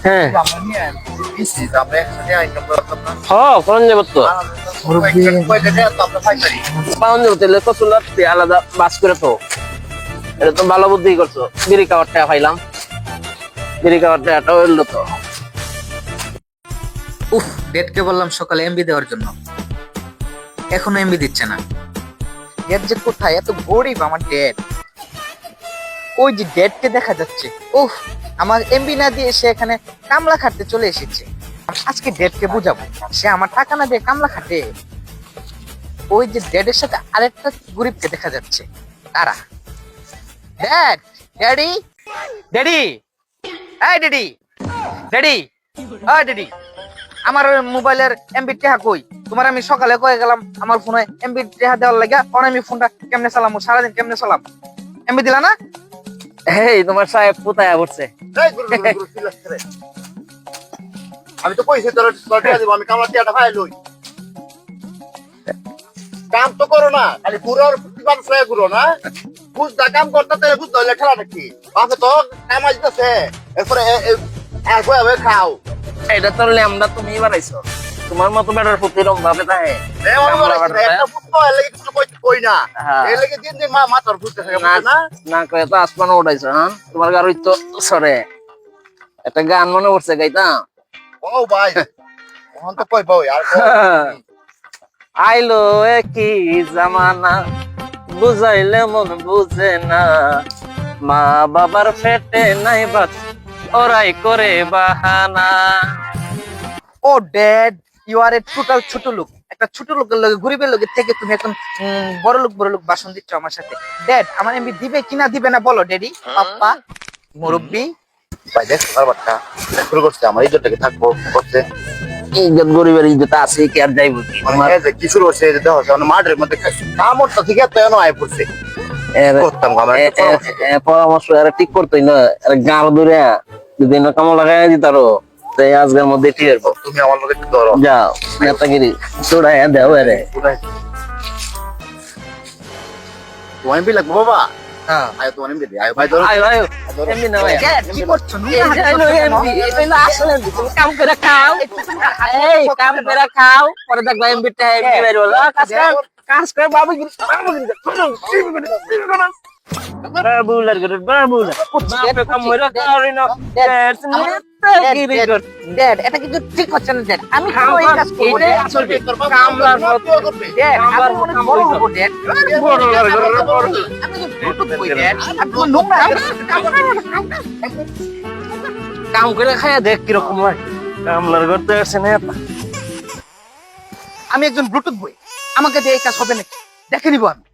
হ্যাঁ কোন যাবো তো পাউন যাবো তাহলে কচুর লতি আলাদা বাস করে তো এটা তো ভালো বুদ্ধি করছো বিড়ি খাওয়ার টাকা পাইলাম বিড়ি খাওয়ার টাকাটা হইলো তো উফ ডেটকে বললাম সকালে এমবি দেওয়ার জন্য এখনো এমবি দিচ্ছে না ডেট যে কোথায় এত গরিব আমার ডেট ওই যে ডেটকে দেখা যাচ্ছে উফ আমার এমবি না দিয়ে সে এখানে কামলা খাটতে চলে এসেছে আজকে ডেটকে বুঝাবো সে আমার টাকা না দিয়ে কামলা খাটে ওই যে ডেটের সাথে আরেকটা গরিবকে দেখা যাচ্ছে তারা ড্যাড ড্যাডি ড্যাডি এই ড্যাডি ড্যাডি ওই ড্যাডি আমার মোবাইলের এমবি টেহা কই তোমার আমি সকালে কয়ে গেলাম আমার ফোনে এমবি টেহা দেওয়ার লাগা পরে আমি ফোনটা কেমনে চালাম সারাদিন কেমনে চালাম এমবি দিলা না এই তোমার সাহেব কোথায় পড়ছে আমি তো কইছি তোর দিব আমি কামলা টিয়াটা ভাই লই কাম তো করো না খালি ঘুরোর বাপ সে ঘুরো না বুঝদা কাম করতে তাহলে বুঝতে হইলে খেলা নাকি বাপে তো কাম আসতেছে এরপরে একবার খাও এটা তো আমরা তুমি বানাইছো তোমার মতো বেটার প্রতি রকম ভাবে থাকে একটা পুত্র এর লাগি কিছু কই না এর লাগি দিন দিন মাথার ঘুরতে থাকে না না কয়ে তো আসমান উঠাইছো হ্যাঁ তোমার গাড়ি তো সরে একটা গান মনে পড়ছে গাইতাম ও ভাই ওখান তো কই বই আর আইলো একই জামানা বুঝাইলে মন বুঝে না মা বাবার পেটে নাই বাচ ওরাই করে বাহানা oh dad you are a total ছোট লোক একটা ছোট লোকের লগে গরিবের লগে থেকে তুমি এখন বড় লোক ভাষণ দিচ্ছ আমার সাথে ড্যাড আমার এমবি দিবে কিনা দিবে না বলো ড্যাডি পাপ্পা মুরব্বি ভাই দেখ বারবারটা শুরু করছে আমার ইজ্জতটাকে থাকবো করতে ইজ্জত গরিবের ইজ্জত আছে কি আর যাইব কি মানে কি শুরু হচ্ছে যেতে হচ্ছে মানে মাঠের মধ্যে কামড়টা থেকে এত এনো আয় পড়ছে করতাম আমার পরামর্শ আর ঠিক করতোই না আর গাল ধরে যদি না কামড় লাগাই দিতারো তাই আজকের মধ্যে ঠিক আছে তুমি আমার লোকে একটু ধরো যাও নেতাগিরি চোড়াই দেও রে তোমায় বি লাগবো বাবা হ্যাঁ আয় তোমার এমনি আয় ভাই ধরো আয় আয় এমনি না ভাই ড্যাড কি করছো তুমি কাম করে খাও এই কাম করে খাও পরে দেখবা এমবিটা এমবি বের হলো কাজ করে বাবু বাবুলার করে বাবুলা বাপে কাম করে কারি না ড্যাড এটা কিন্তু ঠিক হচ্ছে না ড্যাড আমি তো এই কাজ করব কামলার মতো ড্যাড আমার মনে বড় হবো ড্যাড আমি তো ব্লুটুথ কই ড্যাড আমি তো নোংরা কাম করে খায়া দেখ কিরকম লাগে কামলার করতে আসছে না আমি একজন ব্লুটুথ বই আমাকে দিয়ে এই কাজ হবে নাকি দেখে নিব আমি